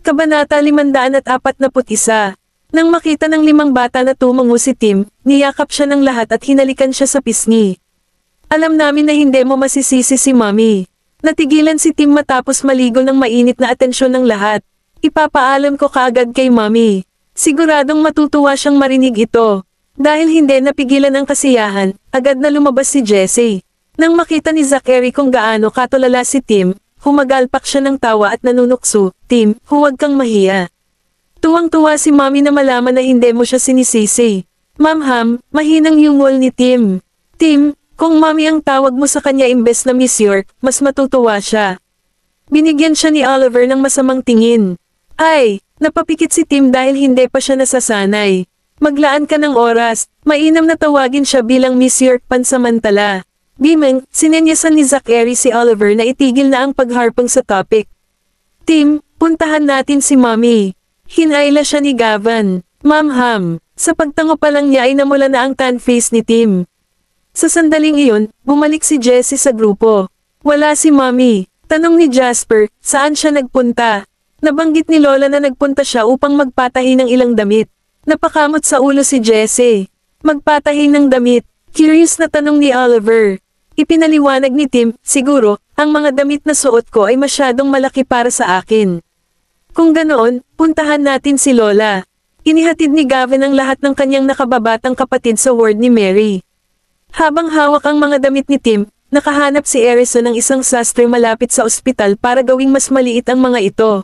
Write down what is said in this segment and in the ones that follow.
Kabanata 541. Nang makita ng 5 bata na tumungo si Tim, niyakap siya ng lahat at hinalikan siya sa pisngi. Alam namin na hindi mo masisisi si Mommy. Natigilan si Tim matapos maligo ng mainit na atensyon ng lahat. Ipapaalam ko kaagad kay Mommy. Siguradong matutuwa siyang marinig ito. Dahil hindi napigilan ang kasiyahan, agad na lumabas si Jessie. Nang makita ni Zachary kung gaano katulala si Tim, humagalpak siya ng tawa at nanunukso, "Tim, huwag kang mahiya." Tuwang-tuwa si Mommy na malaman na hindi mo siya sinisisi. "Ma'am Ham," mahinang yungol ni Tim. "Tim, kung Mommy ang tawag mo sa kanya imbes na Miss York, mas matutuwa siya." Binigyan siya ni Oliver ng masamang tingin. Ay, napapikit si Tim dahil hindi pa siya nasasanay. Maglaan ka ng oras, mainam na tawagin siya bilang Miss York pansamantala. Bimeng, sinenyasan ni Zachary si Oliver na itigil na ang pagharpang sa topic. "Tim, puntahan natin si Mommy." Hinayla siya ni Gavin. "Ma'am Ham." Sa pagtango pa lang niya ay namula na ang tan face ni Tim. Sa sandaling iyon, bumalik si Jessie sa grupo. "Wala si Mommy." Tanong ni Jasper, saan siya nagpunta? Nabanggit ni Lola na nagpunta siya upang magpatahi ng ilang damit. Napakamot sa ulo si Jessie. Magpatahi ng damit? Curious na tanong ni Oliver. Ipinaliwanag ni Tim, siguro, ang mga damit na suot ko ay masyadong malaki para sa akin. Kung ganoon, puntahan natin si Lola. Inihatid ni Gavin ang lahat ng kanyang nakababatang kapatid sa ward ni Mary. Habang hawak ang mga damit ni Tim, nakahanap si Erison ng isang sastre malapit sa ospital para gawing mas maliit ang mga ito.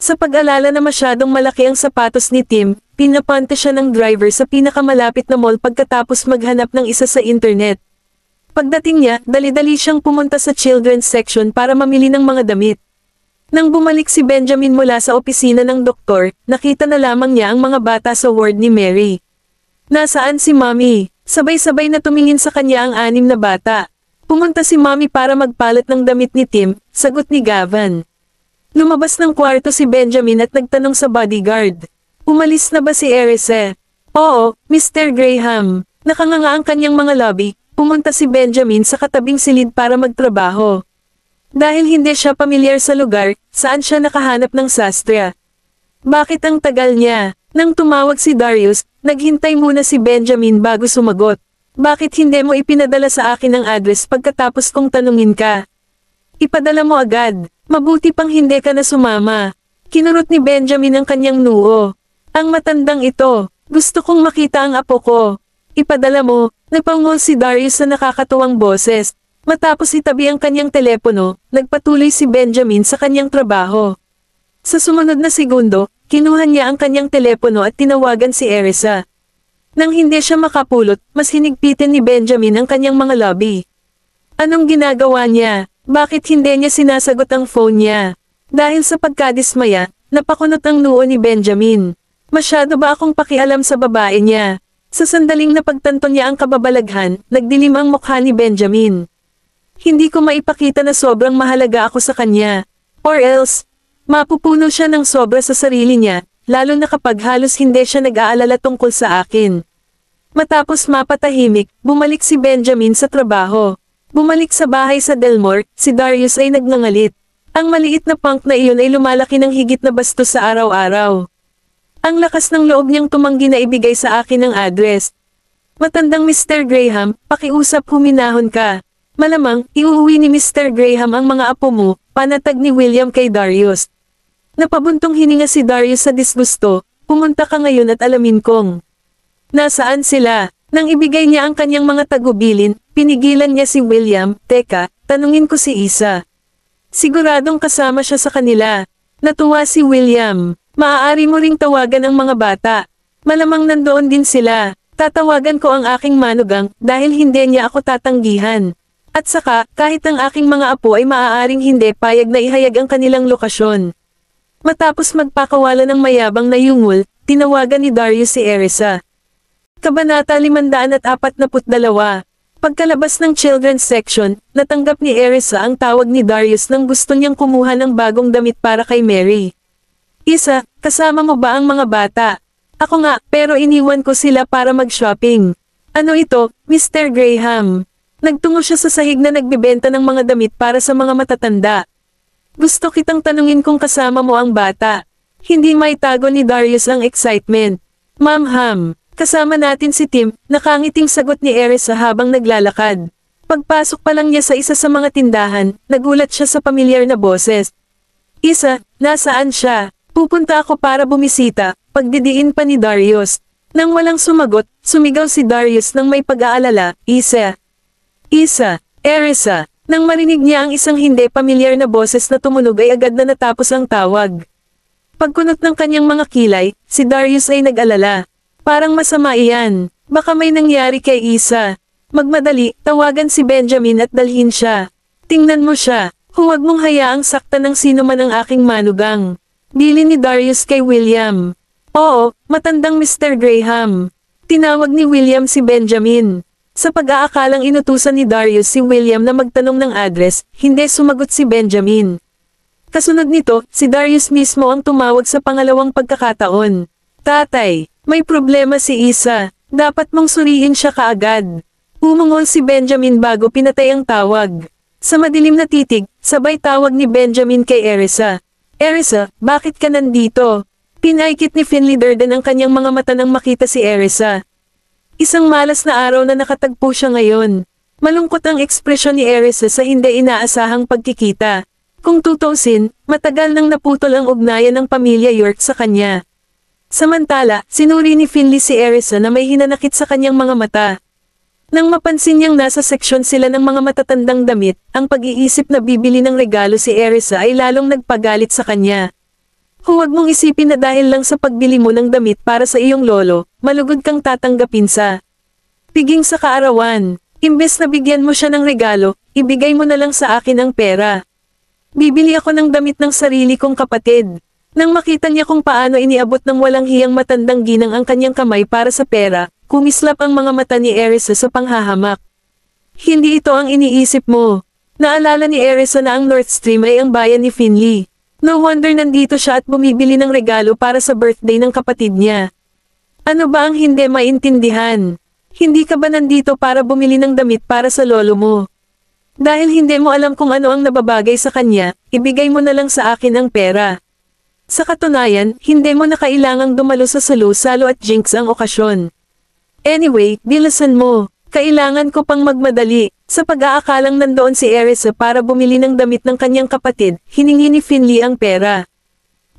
Sa pag-alala na masyadong malaki ang sapatos ni Tim, pinapante siya ng driver sa pinakamalapit na mall pagkatapos maghanap ng isa sa internet. Pagdating niya, dali-dali siyang pumunta sa children's section para mamili ng mga damit. Nang bumalik si Benjamin mula sa opisina ng doktor, nakita na lamang niya ang mga bata sa ward ni Mary. "Nasaan si Mommy?" Sabay-sabay na tumingin sa kanya ang 6 na bata. "Pumunta si Mommy para magpalit ng damit ni Tim," sagot ni Gavin. Lumabas ng kwarto si Benjamin at nagtanong sa bodyguard. "Umalis na ba si Erisa?" "Oo, Mr. Graham." Nakanganga ang kanyang mga lobby. Pumunta si Benjamin sa katabing silid para magtrabaho. Dahil hindi siya pamilyar sa lugar, saan siya nakahanap ng sastre. Bakit ang tagal niya? Nang tumawag si Darius, naghintay muna si Benjamin bago sumagot. "Bakit hindi mo ipinadala sa akin ang address pagkatapos kong tanungin ka?" "Ipadala mo agad. Mabuti pang hindi ka na sumama." Kinurot ni Benjamin ang kanyang noo. "Ang matandang ito, gusto kong makita ang apo ko." "Ipadala mo." Napangol si Darius sa nakakatuwang boses. Matapos itabi ang kanyang telepono, nagpatuloy si Benjamin sa kanyang trabaho. Sa sumunod na segundo, kinuha niya ang kanyang telepono at tinawagan si Erisa. Nang hindi siya makapulot, mas hinigpitin ni Benjamin ang kanyang mga lobby. Anong ginagawa niya? Bakit hindi niya sinasagot ang phone niya? Dahil sa pagkadismaya, napakunot ang noo ni Benjamin. Masyado ba akong pakialam sa babae niya? Sa sandaling napagtanto niya ang kababalaghan, nagdilim ang mukha ni Benjamin. "Hindi ko maipakita na sobrang mahalaga ako sa kanya. Or else, mapupuno siya ng sobra sa sarili niya, lalo na kapag halos hindi siya nag-aalala tungkol sa akin." Matapos mapatahimik, bumalik si Benjamin sa trabaho. Bumalik sa bahay sa Delmore, si Darius ay nagngangalit. Ang maliit na punk na iyon ay lumalaki ng higit na bastos sa araw-araw. Ang lakas ng loob niyang tumanggi na ibigay sa akin ang address. "Matandang Mr. Graham, pakiusap huminahon ka. Malamang, iuuwi ni Mr. Graham ang mga apo mo," panatag ni William kay Darius. Napabuntong hininga si Darius sa disgusto. "Pumunta ka ngayon at alamin kong nasaan sila." Nang ibigay niya ang kanyang mga tagubilin, pinigilan niya si William. "Teka, tanungin ko si Isa. Siguradong kasama siya sa kanila." Natuwa si William. "Maaari mo ring tawagan ang mga bata. Malamang nandoon din sila. Tatawagan ko ang aking manugang dahil hindi niya ako tatanggihan. At saka, kahit ang aking mga apo ay maaaring hindi payag na ihayag ang kanilang lokasyon." Matapos magpakawala ng mayabang na yungol, tinawagan ni Darius si Erisa. Kabanata 542. Pagkalabas ng children's section, natanggap ni Erisa ang tawag ni Darius nang gusto niyang kumuha ng bagong damit para kay Mary. "Isa, kasama mo ba ang mga bata?" "Ako nga, pero iniwan ko sila para mag-shopping." "Ano ito, Mr. Graham?" Nagtungo siya sa sahig na nagbebenta ng mga damit para sa mga matatanda. "Gusto kitang tanungin kung kasama mo ang bata." Hindi maitago ni Darius ang excitement. Ma'am Ham, kasama natin si Tim, nakangiting sagot ni Erisa habang naglalakad. Pagpasok pa lang niya sa isa sa mga tindahan, nagulat siya sa pamilyar na boses. Isa, nasaan siya? Pupunta ako para bumisita, pagdidiin pa ni Darius. Nang walang sumagot, sumigaw si Darius nang may pag-aalala, Isa. Isa, Erisa. Nang marinig niya ang isang hindi pamilyar na boses na tumunog ay agad na natapos ang tawag. Pagkunot ng kanyang mga kilay, si Darius ay nag-alala. Parang masama iyan. Baka may nangyari kay Isa. Magmadali, tawagan si Benjamin at dalhin siya. Tingnan mo siya. Huwag mong hayaang sakta ng sino man ang aking manugang. Bilin ni Darius kay William. Oo, matandang Mr. Graham. Tinawag ni William si Benjamin. Sa pag-aakalang inutusan ni Darius si William na magtanong ng address, hindi sumagot si Benjamin. Kasunod nito, si Darius mismo ang tumawag sa pangalawang pagkakataon. Tatay, may problema si Isa. Dapat mong suriin siya kaagad. Umungol si Benjamin bago pinatay ang tawag. Sa madilim na titig, sabay tawag ni Benjamin kay Erisa. Erisa, bakit ka nandito? Pinaikit ni Finley Durden ang kanyang mga mata nang makita si Erisa. Isang malas na araw na nakatagpo siya ngayon. Malungkot ang ekspresyon ni Erisa sa hindi inaasahang pagkikita. Kung tutusin, matagal nang naputol ang ugnayan ng pamilya York sa kanya. Samantala, sinuri ni Finley si Erisa na may hinanakit sa kanyang mga mata. Nang mapansin niyang nasa seksyon sila ng mga matatandang damit, ang pag-iisip na bibili ng regalo si Erisa ay lalong nagpagalit sa kanya. Huwag mong isipin na dahil lang sa pagbili mo ng damit para sa iyong lolo, malugod kang tatanggapin sa piging sa kaarawan. Imbes na bigyan mo siya ng regalo, ibigay mo na lang sa akin ang pera. Bibili ako ng damit ng sarili kong kapatid. Nang makita niya kung paano iniabot ng walang hiyang matandang ginang ang kanyang kamay para sa pera, kumislap ang mga mata ni Erisa sa panghahamak. Hindi ito ang iniisip mo. Naalala ni Erisa na ang North Stream ay ang bayan ni Finley. No wonder nandito siya at bumibili ng regalo para sa birthday ng kapatid niya. Ano ba ang hindi maintindihan? Hindi ka ba nandito para bumili ng damit para sa lolo mo? Dahil hindi mo alam kung ano ang nababagay sa kanya, ibigay mo na lang sa akin ang pera. Sa katunayan, hindi mo na kailangang dumalo sa salo at jinx ang okasyon. Anyway, bilisan mo. Kailangan ko pang magmadali. Sa pag-aakalang nandoon si Erisa para bumili ng damit ng kanyang kapatid, hiningi ni Finley ang pera.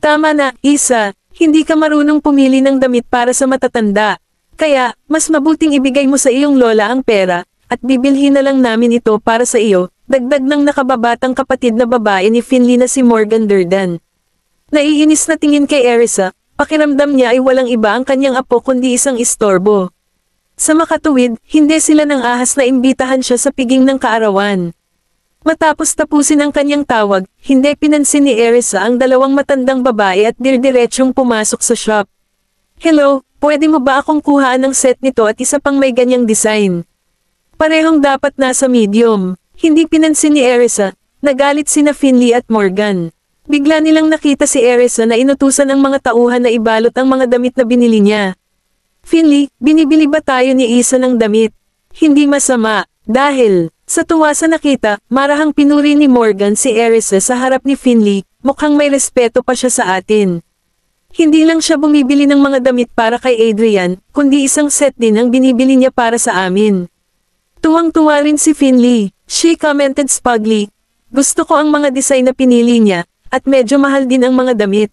Tama na, Isa. Hindi ka marunong pumili ng damit para sa matatanda. Kaya, mas mabuting ibigay mo sa iyong lola ang pera, at bibilhin na lang namin ito para sa iyo, dagdag ng nakababatang kapatid na babae ni Finley na si Morgan Durden. Naiinis na tingin kay Erisa, pakiramdam niya ay walang iba ang kanyang apo kundi isang istorbo. Sa makatuwid, hindi sila nang ahas na imbitahan siya sa piging ng kaarawan. Matapos tapusin ang kanyang tawag, hindi pinansin ni Erisa ang dalawang matandang babae at dirdiretsong pumasok sa shop. Hello, pwede mo ba akong kuhaan ng set nito at isa pang may ganyang design? Parehong dapat nasa medium. Hindi pinansin ni Erisa, nagalit sina Finley at Morgan. Bigla nilang nakita si Erisa na inutusan ang mga tauhan na ibalot ang mga damit na binili niya. Finley, binibili ba tayo ni Isa ng damit? Hindi masama, dahil, sa tuwa sa nakita, marahang pinuri ni Morgan si Erisa sa harap ni Finley, mukhang may respeto pa siya sa atin. Hindi lang siya bumibili ng mga damit para kay Adrian, kundi isang set din ang binibili niya para sa amin. Tuwang-tuwa rin si Finley, she commented smugly. Gusto ko ang mga design na pinili niya, at medyo mahal din ang mga damit.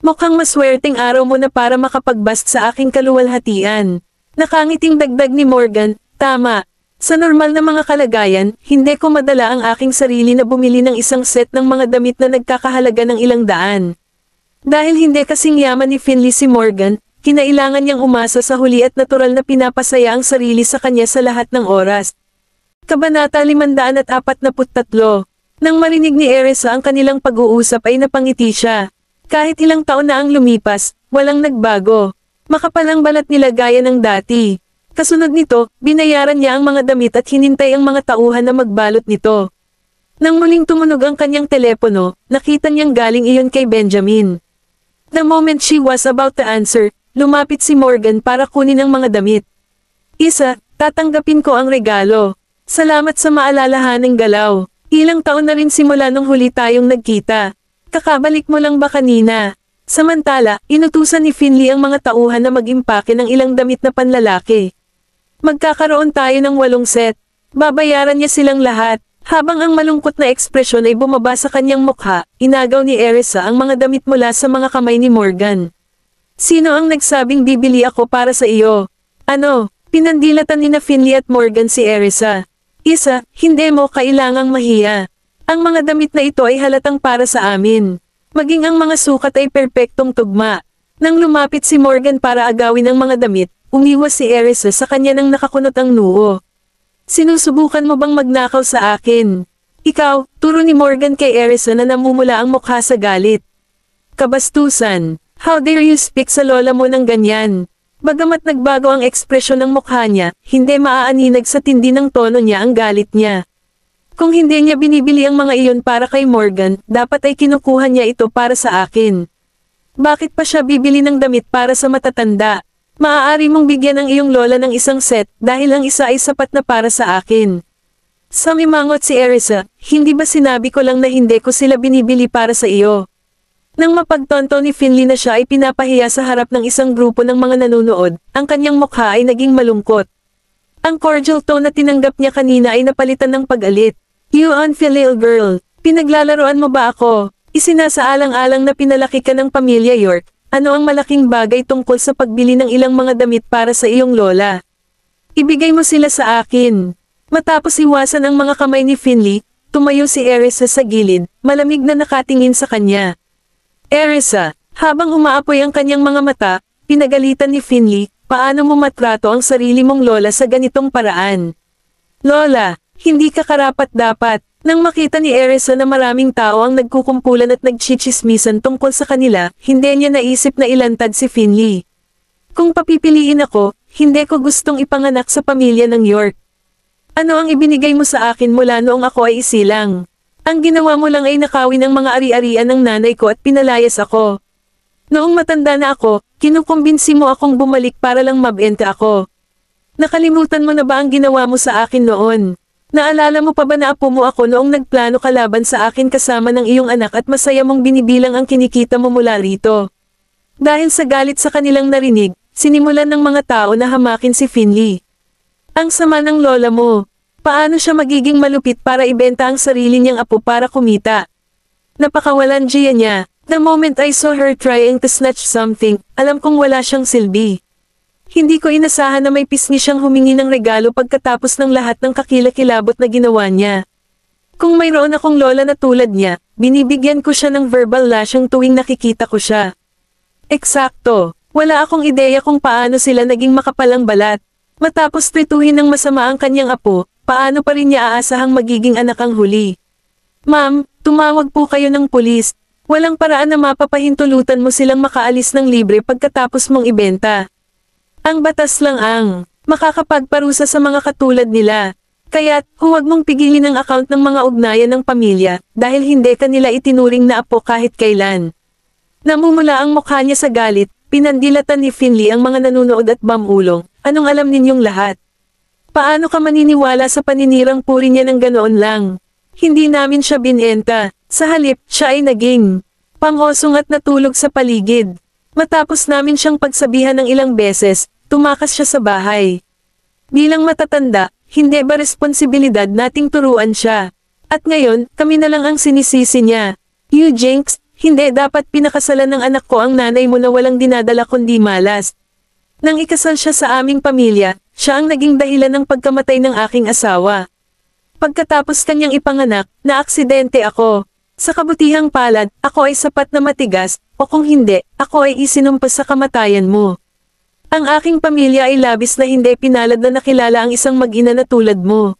Mukhang maswerteng araw mo na para makapagbast sa aking kaluwalhatian. Nakangiting dagdag ni Morgan, tama. Sa normal na mga kalagayan, hindi ko madala ang aking sarili na bumili ng isang set ng mga damit na nagkakahalaga ng ilang daan. Dahil hindi kasing yaman ni Finley si Morgan, kinailangan niyang umasa sa huli at natural na pinapasaya ang sarili sa kanya sa lahat ng oras. Kabanata 543. Nang marinig ni Erisa ang kanilang pag-uusap ay napangiti siya. Kahit ilang taon na ang lumipas, walang nagbago. Makapal ang balat nila gaya ng dati. Kasunod nito, binayaran niya ang mga damit at hinintay ang mga tauhan na magbalot nito. Nang muling tumunog ang kanyang telepono, nakita niyang galing iyon kay Benjamin. The moment she was about to answer, lumapit si Morgan para kunin ang mga damit. Isa, tatanggapin ko ang regalo. Salamat sa maalalahaning galaw. Ilang taon na rin simula nung huli tayong nagkita. Kakabalik mo lang ba kanina? Samantala, inutusan ni Finley ang mga tauhan na mag-impake ng ilang damit na panlalaki. Magkakaroon tayo ng 8 set. Babayaran niya silang lahat. Habang ang malungkot na ekspresyon ay bumaba sa kanyang mukha, inagaw ni Erisa ang mga damit mula sa mga kamay ni Morgan. Sino ang nagsabing bibili ako para sa iyo? Ano? Pinandilatan ni na Finley at Morgan si Erisa. Isa, hindi mo kailangang mahiya. Ang mga damit na ito ay halatang para sa amin. Maging ang mga sukat ay perpektong tugma. Nang lumapit si Morgan para agawin ang mga damit, umiwas si Erisa sa kanya nang nakakunot ang noo. Sinusubukan mo bang magnakaw sa akin? Ikaw, turo ni Morgan kay Erisa na namumula ang mukha sa galit. Kabastusan, how dare you speak sa lola mo ng ganyan? Bagamat nagbago ang ekspresyon ng mukha niya, hindi maaaninag sa tindi ng tono niya ang galit niya. Kung hindi niya binibili ang mga iyon para kay Morgan, dapat ay kinukuha niya ito para sa akin. Bakit pa siya bibili ng damit para sa matatanda? Maaari mong bigyan ang iyong lola ng isang set dahil ang isa ay sapat na para sa akin. Sumimangot si Erisa, hindi ba sinabi ko lang na hindi ko sila binibili para sa iyo? Nang mapagtonto ni Finley na siya ay pinapahiya sa harap ng isang grupo ng mga nanonood, ang kanyang mukha ay naging malungkot. Ang cordial tone na tinanggap niya kanina ay napalitan ng pag-alit. You unfilial girl, pinaglalaroan mo ba ako? Isinasaalang-alang na pinalaki ka ng pamilya York. Ano ang malaking bagay tungkol sa pagbili ng ilang mga damit para sa iyong lola? Ibigay mo sila sa akin. Matapos iwasan ang mga kamay ni Finley, tumayo si Erisa sa gilid, malamig na nakatingin sa kanya. Erisa, habang umaapoy ang kanyang mga mata, pinagalitan ni Finley, paano mo matrato ang sarili mong lola sa ganitong paraan? Lola, hindi ka karapat-dapat. Nang makita ni Erisa na maraming tao ang nagkukumpulan at nagchichismisan tungkol sa kanila, hindi niya naisip na ilantad si Finley. Kung papipiliin ako, hindi ko gustong ipanganak sa pamilya ng York. Ano ang ibinigay mo sa akin mula noong ako ay isilang? Ang ginawa mo lang ay nakawin ang mga ari-arian ng nanay ko at pinalayas ako. Noong matanda na ako, kinukumbinsi mo akong bumalik para lang mabenta ako. Nakalimutan mo na ba ang ginawa mo sa akin noon? Naalala mo pa ba na apo mo ako noong nagplano ka laban sa akin kasama ng iyong anak at masaya mong binibilang ang kinikita mo mula rito? Dahil sa galit sa kanilang narinig, sinimulan ng mga tao na hamakin si Finley. Ang sama ng lola mo. Paano siya magiging malupit para ibenta ang sarili niyang apo para kumita? Napakawalan Gia niya. The moment I saw her trying to snatch something, alam kong wala siyang silbi. Hindi ko inasahan na may pisngi siyang humingi ng regalo pagkatapos ng lahat ng kakilakilabot na ginawa niya. Kung mayroon akong lola na tulad niya, binibigyan ko siya ng verbal lashing tuwing nakikita ko siya. Eksakto, wala akong ideya kung paano sila naging makapalang balat. Matapos trituhin ng masama ang kanyang apo, paano pa rin niya aasahang magiging anak ang huli? Ma'am, tumawag po kayo ng pulis. Walang paraan na mapapahintulutan mo silang makaalis ng libre pagkatapos mong ibenta. Ang batas lang ang makakapagparusa sa mga katulad nila. Kaya't, huwag mong pigilin ang account ng mga ugnayan ng pamilya, dahil hindi kanila itinuring na apo kahit kailan. Namumula ang mukha niya sa galit, pinandilatan ni Finley ang mga nanonood at bamulong. Anong alam ninyong lahat? Paano ka maniniwala sa paninirang puri niya ng ganoon lang? Hindi namin siya binenta. Sa halip, siya ay naging pangosong at natulog sa paligid. Matapos namin siyang pagsabihan ng ilang beses, tumakas siya sa bahay. Bilang matatanda, hindi ba responsibilidad nating turuan siya? At ngayon, kami na lang ang sinisisi niya. You Jinx, hindi dapat pinakasalan ng anak ko ang nanay mo na walang dinadala kundi malas. Nang ikasal siya sa aming pamilya, siya ang naging dahilan ng pagkamatay ng aking asawa. Pagkatapos kanyang ipanganak, naaksidente ako. Sa kabutihang palad, ako ay sapat na matigas, o kung hindi, ako ay isinumpas sa kamatayan mo. Ang aking pamilya ay labis na hindi pinalad na nakilala ang isang mag-ina na tulad mo.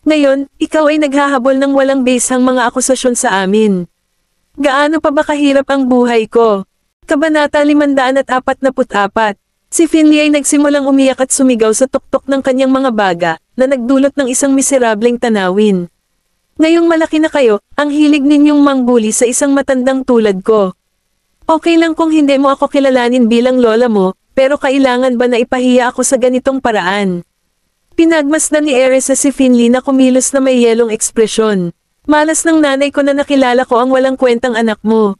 Ngayon, ikaw ay naghahabol ng walang basehang mga akusasyon sa amin. Gaano pa ba kahirap ang buhay ko? Kabanata 544. Si Finley ay nagsimulang umiyak at sumigaw sa tuktok ng kanyang mga baga, na nagdulot ng isang miserableng tanawin. Ngayong malaki na kayo, ang hilig ninyong mangbuli sa isang matandang tulad ko. Okay lang kung hindi mo ako kilalanin bilang lola mo, pero kailangan ba na ipahiya ako sa ganitong paraan? Pinagmasdan ni Erisa si Finley na kumilos na may yelong ekspresyon. Malas ng nanay ko na nakilala ko ang walang kwentang anak mo.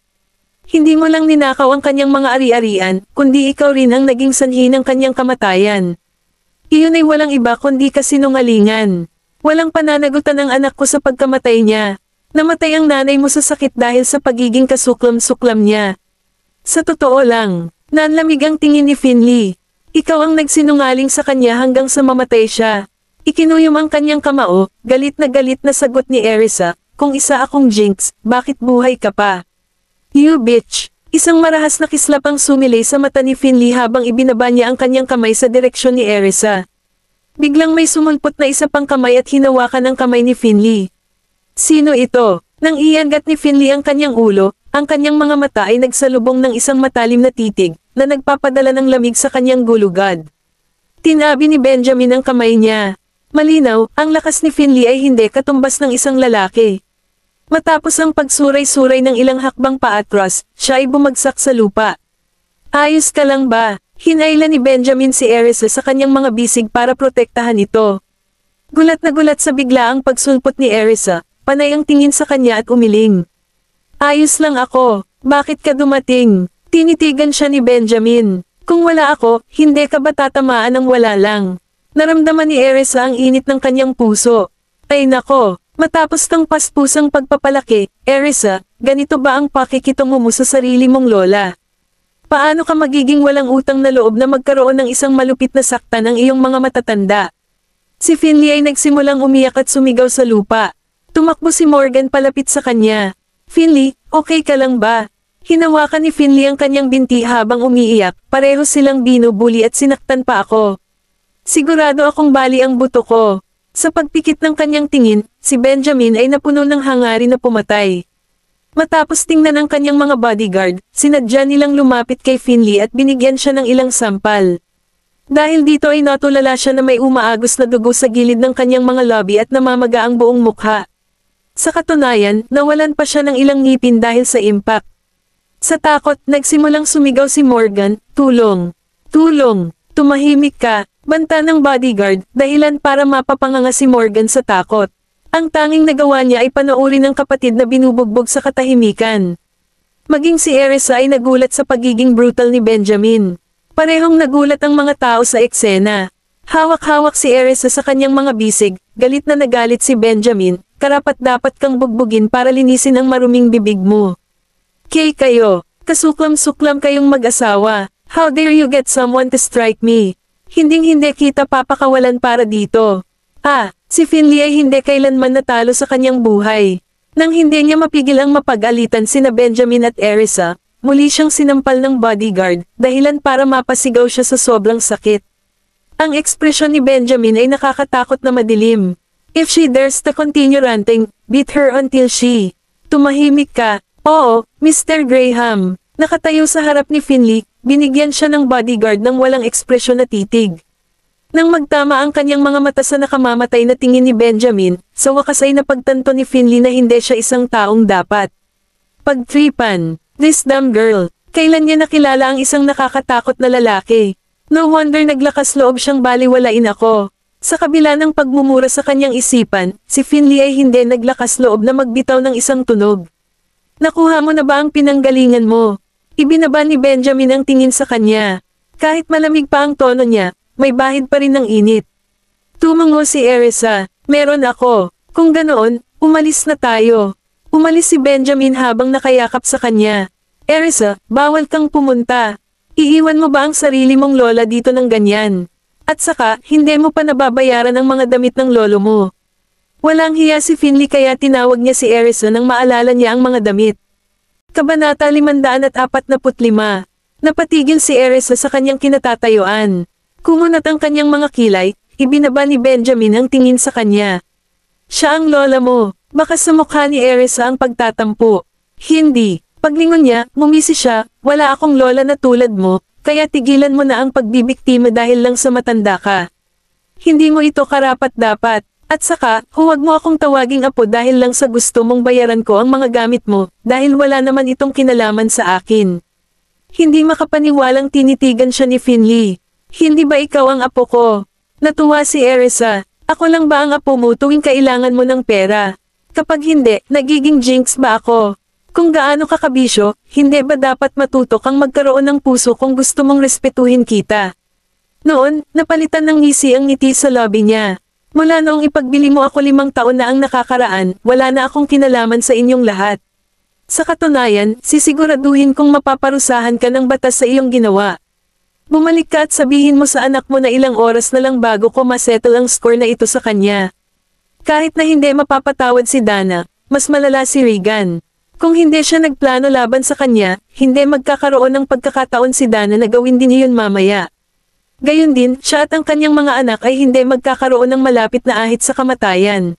Hindi mo lang ninakaw ang kanyang mga ari-arian, kundi ikaw rin ang naging sanhi ng kanyang kamatayan. Iyon ay walang iba kundi kasinungalingan. Walang pananagutan ang anak ko sa pagkamatay niya. Namatay ang nanay mo sa sakit dahil sa pagiging kasuklam-suklam niya. Sa totoo lang, nanlamig ang tingin ni Finley. Ikaw ang nagsinungaling sa kanya hanggang sa mamatay siya. Ikinuyom ang kanyang kamao, galit na sagot ni Erisa, kung isa akong jinx, bakit buhay ka pa? You bitch! Isang marahas na kislap ang sumilay sa mata ni Finley habang ibinaba niya ang kanyang kamay sa direksyon ni Erisa. Biglang may sumulpot na isa pang kamay at hinawakan ang kamay ni Finley. Sino ito? Nang iagat ni Finley ang kanyang ulo, ang kanyang mga mata ay nagsalubong ng isang matalim na titig, na nagpapadala ng lamig sa kanyang gulugad. Tinabi ni Benjamin ang kamay niya. Malinaw, ang lakas ni Finley ay hindi katumbas ng isang lalaki. Matapos ang pagsuray-suray ng ilang hakbang paatras, siya ay bumagsak sa lupa. Ayos ka lang ba? Hinayla ni Benjamin si Erisa sa kanyang mga bisig para protektahan ito. Gulat na gulat sa bigla ang pagsulpot ni Erisa, panay ang tingin sa kanya at umiling. Ayos lang ako, bakit ka dumating? Tinitigan siya ni Benjamin. Kung wala ako, hindi ka ba tatamaan ng wala lang? Naramdaman ni Erisa ang init ng kanyang puso. Ay nako! Matapos ng paspusang pagpapalaki, Erisa, ganito ba ang pakikitungo mo sa sarili mong lola? Paano ka magiging walang utang na loob na magkaroon ng isang malupit na saktan ng iyong mga matatanda? Si Finley ay nagsimulang umiyak at sumigaw sa lupa. Tumakbo si Morgan palapit sa kanya. Finley, okay ka lang ba? Hinawakan ni Finley ang kanyang binti habang umiiyak, pareho silang binubuli at sinaktan pa ako. Sigurado akong bali ang buto ko. Sa pagpikit ng kanyang tingin, si Benjamin ay napuno ng hangarin na pumatay. Matapos tingnan ang kanyang mga bodyguard, sinadya nilang lumapit kay Finley at binigyan siya ng ilang sampal. Dahil dito ay natulala siya na may umaagos na dugo sa gilid ng kanyang mga labi at namamaga ang buong mukha. Sa katunayan, nawalan pa siya ng ilang ngipin dahil sa impact. Sa takot, nagsimulang sumigaw si Morgan, tulong! Tulong! Tumahimik ka! Banta ng bodyguard, dahilan para mapapanganga si Morgan sa takot. Ang tanging nagawa niya ay panoorin ng kapatid na binubugbog sa katahimikan. Maging si Erisa ay nagulat sa pagiging brutal ni Benjamin. Parehong nagulat ang mga tao sa eksena. Hawak-hawak si Erisa sa kanyang mga bisig, galit na nagalit si Benjamin, karapat-dapat kang bugbugin para linisin ang maruming bibig mo. Kay kayo, kasuklam-suklam kayong mag-asawa, how dare you get someone to strike me? Hinding-hindi kita papakawalan para dito. Si Finley ay hindi kailanman natalo sa kanyang buhay. Nang hindi niya mapigil ang mapag-alitan sina Benjamin at Erisa, muli siyang sinampal ng bodyguard, dahilan para mapasigaw siya sa sobrang sakit. Ang ekspresyon ni Benjamin ay nakakatakot na madilim. If she dares to continue ranting, beat her until she. Tumahimik ka. Oo, Mr. Graham. Nakatayo sa harap ni Finley, binigyan siya ng bodyguard ng walang ekspresyon na titig. Nang magtama ang kanyang mga mata sa nakamamatay na tingin ni Benjamin, sa wakas ay napagtanto ni Finley na hindi siya isang taong dapat pagtripan. This damn girl, kailan niya nakilala ang isang nakakatakot na lalaki? No wonder naglakas loob siyang baliwalain ako. Sa kabila ng pagmumura sa kanyang isipan, si Finley ay hindi naglakas loob na magbitaw ng isang tunog. Nakuha mo na ba ang pinanggalingan mo? Ibinaba ni Benjamin ang tingin sa kanya. Kahit malamig pa ang tono niya, may bahid pa rin ng init. Tumango si Erisa, meron ako. Kung ganoon, umalis na tayo. Umalis si Benjamin habang nakayakap sa kanya. Erisa, bawal kang pumunta. Iiwan mo ba ang sarili mong lola dito ng ganyan? At saka, hindi mo pa nababayaran ang mga damit ng lolo mo. Walang hiya si Finley kaya tinawag niya si Erisa nang maalala niya ang mga damit. Kabanata 545. Napatigil si Erisa sa kanyang kinatatayuan. Kumunat ang kanyang mga kilay, ibinaba ni Benjamin ang tingin sa kanya. Siya ang lola mo, baka sa mukha ni Erisa ang pagtatampo. Hindi, paglingon niya, ngumisi siya, wala akong lola na tulad mo, kaya tigilan mo na ang pagbibiktima dahil lang sa matanda ka. Hindi mo ito karapat-dapat. At saka, huwag mo akong tawaging apo dahil lang sa gusto mong bayaran ko ang mga gamit mo, dahil wala naman itong kinalaman sa akin. Hindi makapaniwalang tinitigan siya ni Finley. Hindi ba ikaw ang apo ko? Natuwa si Erisa. Ako lang ba ang apo mo tuwing kailangan mo ng pera? Kapag hindi, nagiging jinx ba ako? Kung gaano ka kabisyo, hindi ba dapat matuto kang magkaroon ng puso kung gusto mong respetuhin kita? Noon, napalitan ng ngisi ang ngiti sa lobby niya. Mula noong ipagbili mo ako 5 taon na ang nakakaraan, wala na akong kinalaman sa inyong lahat. Sa katunayan, sisiguraduhin kong mapaparusahan ka ng batas sa iyong ginawa. Bumalik ka at sabihin mo sa anak mo na ilang oras na lang bago ko masettle ang score na ito sa kanya. Kahit na hindi mapapatawad si Dana, mas malala si Regan. Kung hindi siya nagplano laban sa kanya, hindi magkakaroon ng pagkakataon si Dana na gawin din iyon mamaya. Gayon din, siya at ang kanyang mga anak ay hindi magkakaroon ng malapit na ahit sa kamatayan.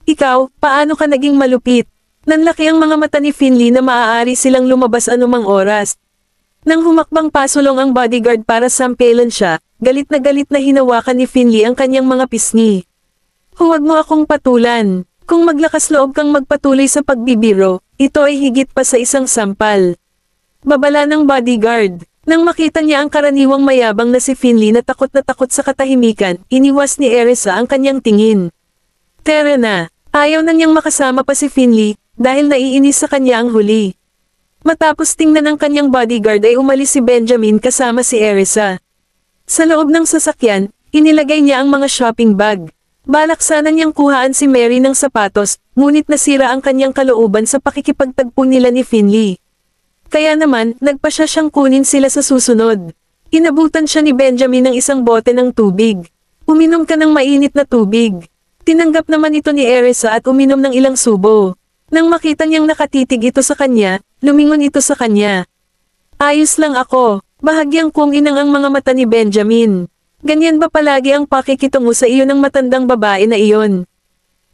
Ikaw, paano ka naging malupit? Nanlaki ang mga mata ni Finley na maaari silang lumabas anumang oras. Nang humakbang pasulong ang bodyguard para sampelan siya, galit na hinawakan ni Finley ang kanyang mga pisngi. Huwag mo akong patulan. Kung maglakas loob kang magpatuloy sa pagbibiro, ito ay higit pa sa isang sampal. Babala ng bodyguard. Nang makita niya ang karaniwang mayabang na si Finley na takot sa katahimikan, iniwas ni Erisa ang kanyang tingin. Tara na, ayaw na niyang makasama pa si Finley, dahil naiinis sa kanya ang huli. Matapos tingnan ng kanyang bodyguard ay umalis si Benjamin kasama si Erisa. Sa loob ng sasakyan, inilagay niya ang mga shopping bag. Balak sana niyang kuhaan si Mary ng sapatos, ngunit nasira ang kanyang kalooban sa pakikipagtagpo nila ni Finley. Kaya naman, nagpasya siyang kunin sila sa susunod. Inabutan siya ni Benjamin ng isang bote ng tubig. Uminom ka ng mainit na tubig. Tinanggap naman ito ni Erisa at uminom ng ilang subo. Nang makita niyang nakatitig ito sa kanya, lumingon ito sa kanya. Ayos lang ako, bahagyang inang ang mga mata ni Benjamin. Ganyan ba palagi ang pakikitungo sa iyo ng matandang babae na iyon?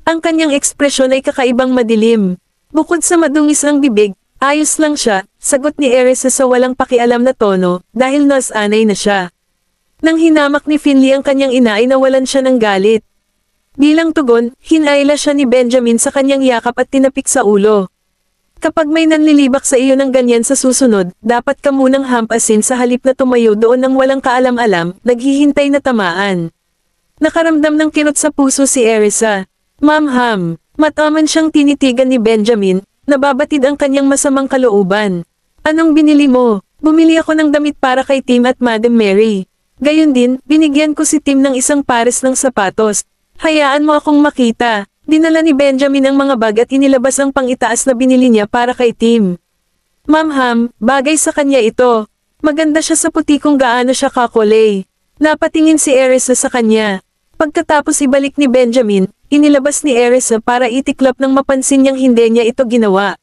Ang kanyang ekspresyon ay kakaibang madilim. Bukod sa madungis ang bibig, ayos lang siya, sagot ni Erisa sa walang pakialam na tono, dahil nasanay na siya. Nang hinamak ni Finley ang kanyang ina ay nawalan siya ng galit. Bilang tugon, hinayla siya ni Benjamin sa kanyang yakap at tinapik sa ulo. Kapag may nanlilibak sa iyo ng ganyan sa susunod, dapat ka munang hampasin sa halip na tumayo doon ng walang kaalam-alam, naghihintay na tamaan. Nakaramdam ng kirot sa puso si Erisa. Ma'am, mataman siyang tinitigan ni Benjamin, nababatid ang kanyang masamang kalooban. Anong binili mo? Bumili ako ng damit para kay Tim at Madam Mary. Gayon din, binigyan ko si Tim ng isang pares ng sapatos. Hayaan mo akong makita. Dinala ni Benjamin ang mga bag at inilabas ang pangitaas na binili niya para kay Tim. Ma'am, bagay sa kanya ito. Maganda siya sa puti kung gaano siya kakulay. Napatingin si Erisa sa kanya. Pagkatapos ibalik ni Benjamin, inilabas ni Erisa para itiklop nang mapansin niyang hindi niya ito ginawa.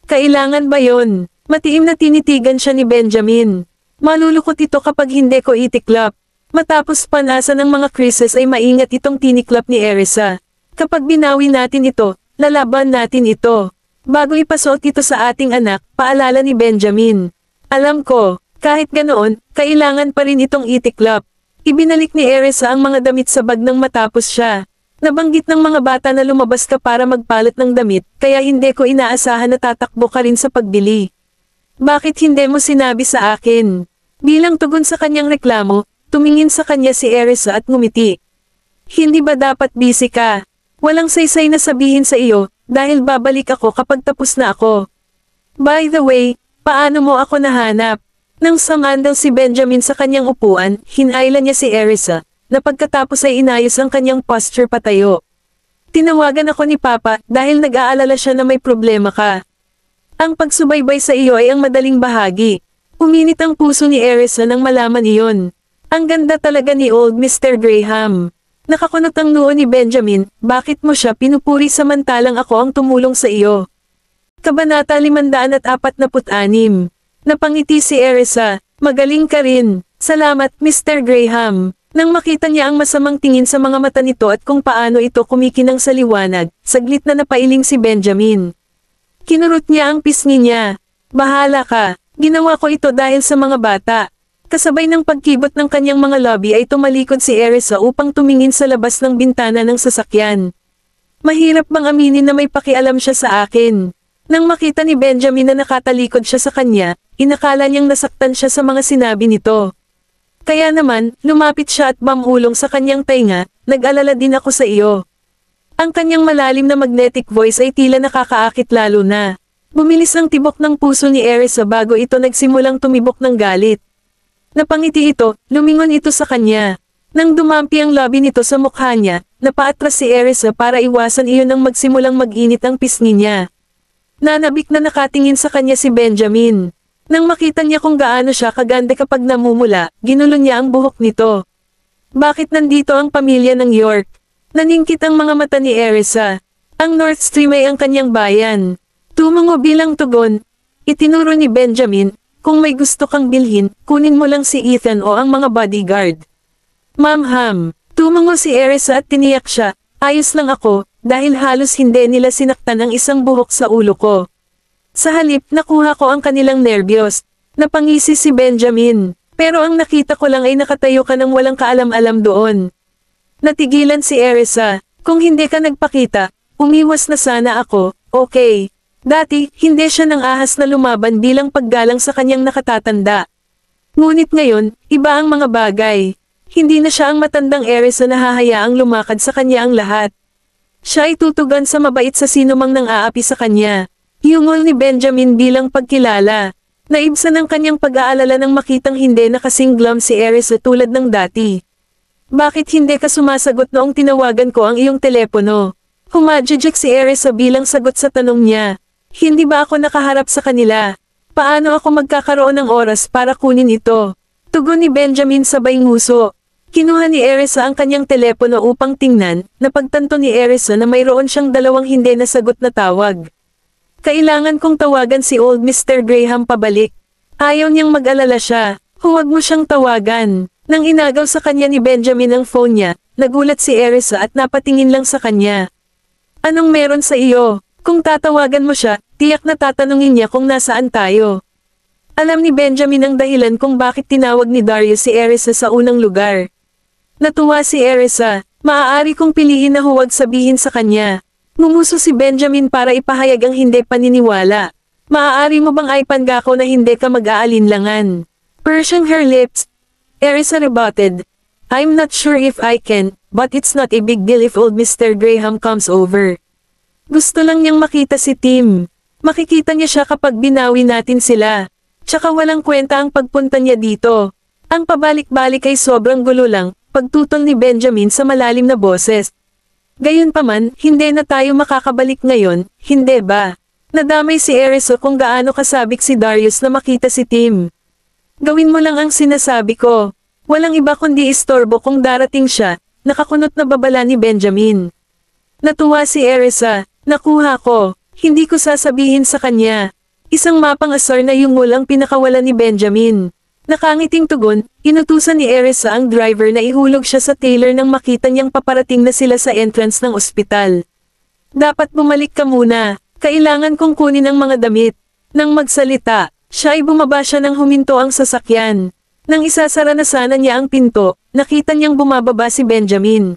Kailangan ba yon? Matiim na tinitigan siya ni Benjamin. Malulukot ito kapag hindi ko itiklop. Matapos panasa ng mga creases ay maingat itong tiniklop ni Erisa. Kapag binawi natin ito, lalaban natin ito. Bago ipasuot ito sa ating anak, paalala ni Benjamin. Alam ko, kahit ganoon, kailangan pa rin itong itiklop. Ibinalik ni Erisa ang mga damit sa bag nang matapos siya. Nabanggit ng mga bata na lumabas ka para magpalit ng damit, kaya hindi ko inaasahan na tatakbo ka rin sa pagbili. Bakit hindi mo sinabi sa akin? Bilang tugon sa kanyang reklamo, tumingin sa kanya si Erisa at ngumiti. Hindi ba dapat busy ka? Walang saysay na sabihin sa iyo, dahil babalik ako kapag tapos na ako. By the way, paano mo ako nahanap? Nang sumandal si Benjamin sa kanyang upuan, hinayla niya si Erisa, na pagkatapos ay inayos ang kanyang posture patayo. Tinawagan ako ni Papa dahil nag-aalala siya na may problema ka. Ang pagsubaybay sa iyo ay ang madaling bahagi. Uminit ang puso ni Erisa nang malaman iyon. Ang ganda talaga ni Old Mr. Graham. Nakakunot ang noo ni Benjamin, bakit mo siya pinupuri samantalang ako ang tumulong sa iyo? Kabanata 546. Napangiti si Erisa, magaling ka rin. Salamat, Mr. Graham. Nang makita niya ang masamang tingin sa mga mata nito at kung paano ito kumikinang sa liwanag, saglit na napailing si Benjamin. Kinurot niya ang pisngi niya. Bahala ka, ginawa ko ito dahil sa mga bata. Kasabay ng pagkibot ng kanyang mga lobby ay tumalikod si Erisa upang tumingin sa labas ng bintana ng sasakyan. Mahirap bang aminin na may pakialam siya sa akin? Nang makita ni Benjamin na nakatalikod siya sa kanya, inakala niyang nasaktan siya sa mga sinabi nito. Kaya naman, lumapit siya at mamulong sa kanyang tainga, nag-alala din ako sa iyo. Ang kanyang malalim na magnetic voice ay tila nakakaakit lalo na. Bumilis ang tibok ng puso ni Erisa bago ito nagsimulang tumibok ng galit. Napangiti ito, lumingon ito sa kanya. Nang dumampi ang labi nito sa mukha niya, napaatras si Erisa para iwasan iyon nang magsimulang mag-init ang pisngi niya. Nanabik na nakatingin sa kanya si Benjamin. Nang makita niya kung gaano siya kaganda kapag namumula, ginulo niya ang buhok nito. Bakit nandito ang pamilya ng York? Naningkit ang mga mata ni Erisa. Ang North Stream ay ang kanyang bayan. Tumango bilang tugon. Itinuro ni Benjamin, kung may gusto kang bilhin, kunin mo lang si Ethan o ang mga bodyguard. Ma'am Ham, tumango si Erisa at tiniyak siya, ayos lang ako, dahil halos hindi nila sinaktan ang isang buhok sa ulo ko. Sa halip, nakuha ko ang kanilang nerbiyos. Napangisi si Benjamin, pero ang nakita ko lang ay nakatayo ka ng walang kaalam-alam doon. Natigilan si Erisa, kung hindi ka nagpakita, umiwas na sana ako, okay. Dati, hindi siya nang ahas na lumaban bilang paggalang sa kanyang nakatatanda. Ngunit ngayon, iba ang mga bagay. Hindi na siya ang matandang Erisa na hahayaang lumakad sa kanya ang lahat. Siya ay tutugan sa mabait sa sinumang nang aapi sa kanya. Yungol ni Benjamin bilang pagkilala. Naibsan ang kanyang pag-aalala nang makitang hindi na kasing glum si Erisa tulad ng dati. Bakit hindi ka sumasagot noong tinawagan ko ang iyong telepono? Humadjadjak si Erisa bilang sagot sa tanong niya. Hindi ba ako nakaharap sa kanila? Paano ako magkakaroon ng oras para kunin ito? Tugon ni Benjamin sabay nguso. Kinuha ni Erisa ang kanyang telepono upang tingnan, napagtanto ni Erisa na mayroon siyang dalawang hindi nasagot na tawag. Kailangan kong tawagan si old Mr. Graham pabalik. Ayaw niyang mag-alala siya. Huwag mo siyang tawagan. Nang inagaw sa kanya ni Benjamin ang phone niya, nagulat si Erisa at napatingin lang sa kanya. Anong meron sa iyo? Kung tatawagan mo siya, tiyak na tatanungin niya kung nasaan tayo. Alam ni Benjamin ang dahilan kung bakit tinawag ni Darius si Erisa sa unang lugar. Natuwa si Erisa, maaari kong piliin na huwag sabihin sa kanya. Ngumuso si Benjamin para ipahayag ang hindi paniniwala. Maaari mo bang aipangako na hindi ka mag-aalinlangan? Pursing her lips, Erisa rebutted. I'm not sure if I can, but it's not a big deal if old Mr. Graham comes over. Gusto lang niyang makita si Tim. Makikita niya siya kapag binawi natin sila. Tsaka walang kwenta ang pagpunta niya dito. Ang pabalik-balik ay sobrang gulo lang, pagtutol ni Benjamin sa malalim na boses. Gayunpaman, hindi na tayo makakabalik ngayon, hindi ba? Nadamay si Erisa kung gaano kasabik si Darius na makita si Tim. Gawin mo lang ang sinasabi ko. Walang iba kundi istorbo kung darating siya, nakakunot na babala ni Benjamin. Natuwa si Erisa. Nakuha ko. Hindi ko sasabihin sa kanya. Isang mapang-asar na yungol ang pinakawalan ni Benjamin. Nakangiting tugon, inutusan ni Erisa ang driver na ihulog siya sa Taylor nang makita niyang paparating na sila sa entrance ng ospital. Dapat bumalik ka muna. Kailangan kong kunin ang mga damit. Nang magsalita, siya ay bumaba siya nang huminto ang sasakyan. Nang isasara na sana niya ang pinto, nakita niyang bumababa si Benjamin.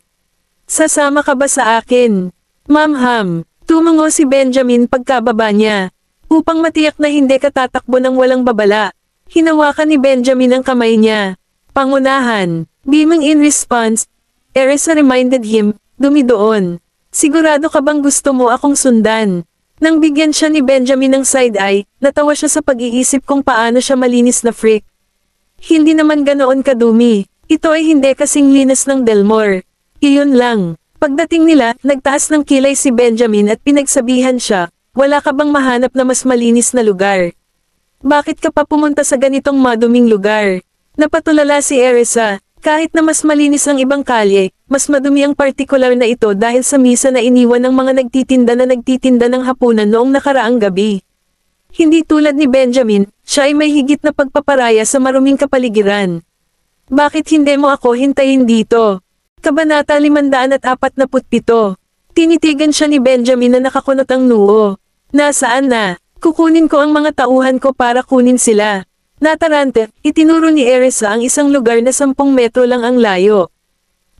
Sasama ka ba sa akin? Ma'am Ham. Tumango si Benjamin pagkababa niya. Upang matiyak na hindi ka tatakbo ng walang babala. Hinawakan ni Benjamin ang kamay niya. Pangunahan. Beaming in response, Erisa reminded him, dumi doon. Sigurado ka bang gusto mo akong sundan? Nang bigyan siya ni Benjamin ng side eye, natawa siya sa pag-iisip kung paano siya malinis na freak. Hindi naman ganoon kadumi. Ito ay hindi kasing linas ng Delmore. Iyon lang. Pagdating nila, nagtaas ng kilay si Benjamin at pinagsabihan siya, wala ka bang mahanap na mas malinis na lugar? Bakit ka pa pumunta sa ganitong maduming lugar? Napatulala si Erisa, kahit na mas malinis ang ibang kalye, mas madumi ang partikular na ito dahil sa misa na iniwan ng mga nagtitinda ng hapunan noong nakaraang gabi. Hindi tulad ni Benjamin, siya ay may higit na pagpaparaya sa maruming kapaligiran. Bakit hindi mo ako hintayin dito? Kabanata 547. Tinitigan siya ni Benjamin na nakakunot ang noo. Nasaan na? Kukunin ko ang mga tauhan ko para kunin sila. Natarante, itinuro ni Erisa ang isang lugar na 10 metro lang ang layo.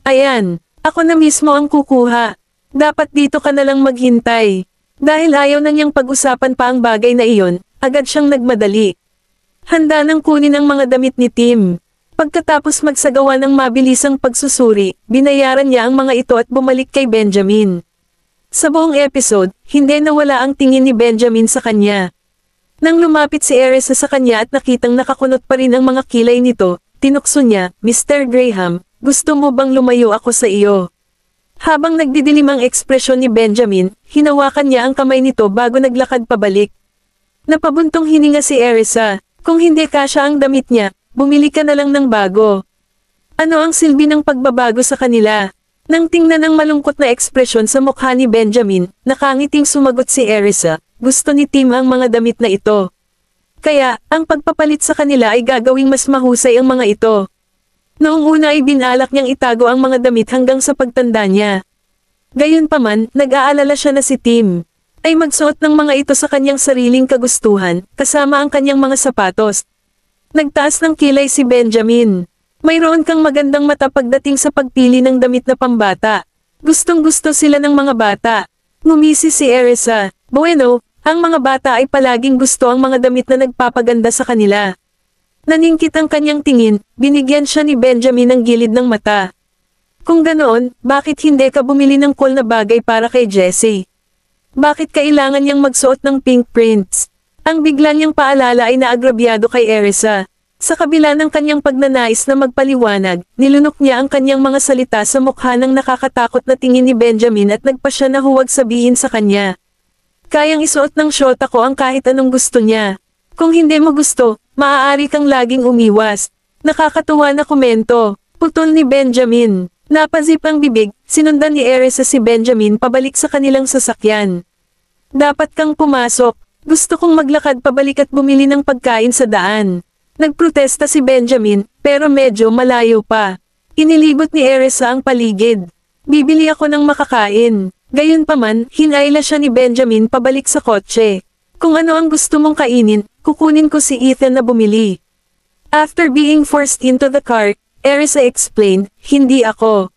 Ayan, ako na mismo ang kukuha. Dapat dito ka na lang maghintay. Dahil ayaw na niyang pag-usapan pa ang bagay na iyon, agad siyang nagmadali. Handa nang kunin ang mga damit ni Tim. Pagkatapos magsagawa ng mabilisang pagsusuri, binayaran niya ang mga ito at bumalik kay Benjamin. Sa buong episode, hindi nawala ang tingin ni Benjamin sa kanya. Nang lumapit si Erisa sa kanya at nakitang nakakunot pa rin ang mga kilay nito, tinukso niya, Mr. Graham, gusto mo bang lumayo ako sa iyo? Habang nagdidilim ang ekspresyon ni Benjamin, hinawakan niya ang kamay nito bago naglakad pabalik. Napabuntong hininga si Erisa, kung hindi kasya ang damit niya, bumili ka na lang ng bago. Ano ang silbi ng pagbabago sa kanila? Nang tingnan ang malungkot na ekspresyon sa mukha ni Benjamin, nakangiting sumagot si Erisa, gusto ni Tim ang mga damit na ito. Kaya, ang pagpapalit sa kanila ay gagawing mas mahusay ang mga ito. Noong una ay binalak niyang itago ang mga damit hanggang sa pagtanda niya. Gayunpaman, nag-aalala siya na si Tim ay magsuot ng mga ito sa kanyang sariling kagustuhan, kasama ang kanyang mga sapatos. Nagtaas ng kilay si Benjamin. Mayroon kang magandang mata pagdating sa pagpili ng damit na pambata. Gustong-gusto sila ng mga bata. Ngumisi si Erisa. Bueno, ang mga bata ay palaging gusto ang mga damit na nagpapaganda sa kanila. Naningkit ang kanyang tingin, binigyan siya ni Benjamin ng gilid ng mata. Kung ganoon, bakit hindi ka bumili ng cool na bagay para kay Jessie? Bakit kailangan niyang magsuot ng pink prints? Ang bigla niyang paalala ay naagrabyado kay Erisa. Sa kabila ng kanyang pagnanais na magpaliwanag, nilunok niya ang kanyang mga salita sa mukha ng nakakatakot na tingin ni Benjamin at nagpa siya na huwag sabihin sa kanya. Kayang isuot ng shota ko ang kahit anong gusto niya. Kung hindi mo gusto, maaari kang laging umiwas. Nakakatuwa na komento. Putol ni Benjamin. Napazip ang bibig, sinundan ni Erisa si Benjamin pabalik sa kanilang sasakyan. Dapat kang pumasok. Gusto kong maglakad pabalik at bumili ng pagkain sa daan. Nagprotesta si Benjamin, pero medyo malayo pa. Inilibot ni Erisa ang paligid. Bibili ako ng makakain. Gayunpaman, hinayla siya ni Benjamin pabalik sa kotse. Kung ano ang gusto mong kainin, kukunin ko si Ethan na bumili. After being forced into the car, Erisa explained, hindi ako.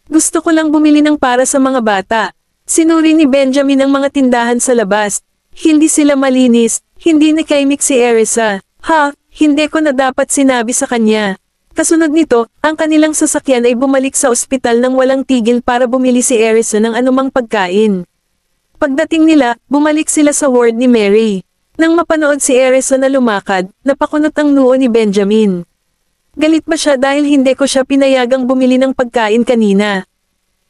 Gusto ko lang bumili ng para sa mga bata. Sinuri ni Benjamin ang mga tindahan sa labas. Hindi sila malinis, hindi nakaimik si Erisa. Ha, hindi ko na dapat sinabi sa kanya. Kasunod nito, ang kanilang sasakyan ay bumalik sa ospital nang walang tigil para bumili si Erisa ng anumang pagkain. Pagdating nila, bumalik sila sa ward ni Mary. Nang mapanood si Erisa na lumakad, napakunot ang noo ni Benjamin. Galit ba siya dahil hindi ko siya pinayagang bumili ng pagkain kanina?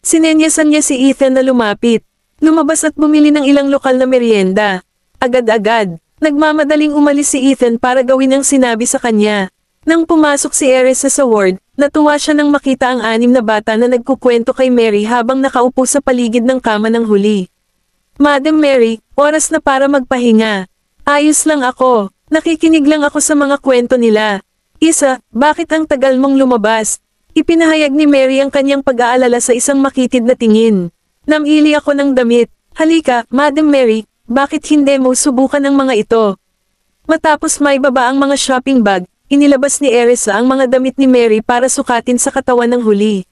Sinenyasan niya si Ethan na lumapit. Lumabas at bumili ng ilang lokal na merienda. Agad-agad, nagmamadaling umalis si Ethan para gawin ang sinabi sa kanya. Nang pumasok si Erisa sa ward, natuwa siya nang makita ang 6 na bata na nagkukwento kay Mary habang nakaupo sa paligid ng kama ng huli. Madam Mary, oras na para magpahinga. Ayos lang ako, nakikinig lang ako sa mga kwento nila. Isa, bakit ang tagal mong lumabas? Ipinahayag ni Mary ang kanyang pag-aalala sa isang makitid na tingin. Namili ako ng damit. Halika, Madam Mary, bakit hindi mo subukan ang mga ito? Matapos may baba ang mga shopping bag, inilabas ni Erisa ang mga damit ni Mary para sukatin sa katawan ng huli.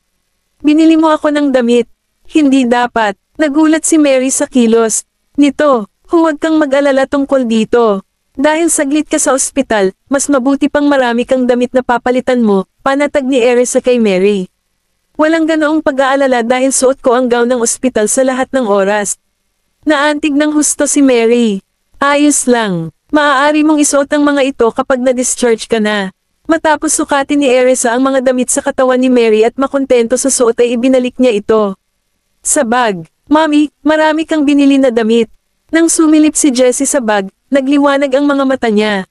Binili mo ako ng damit. Hindi dapat. Nagulat si Mary sa kilos. Nito, huwag kang mag-alala tungkol dito. Dahil saglit ka sa ospital, mas mabuti pang marami kang damit na papalitan mo, panatag ni Erisa kay Mary. Walang ganoong pag-aalala dahil suot ko ang gown ng ospital sa lahat ng oras. Naantig ng husto si Mary. Ayos lang. Maaari mong isuot ang mga ito kapag na-discharge ka na. Matapos sukatin ni Erisa ang mga damit sa katawan ni Mary at makontento sa suot ay ibinalik niya ito. Sa bag. Mommy, marami kang binili na damit. Nang sumilip si Jessie sa bag, nagliwanag ang mga mata niya.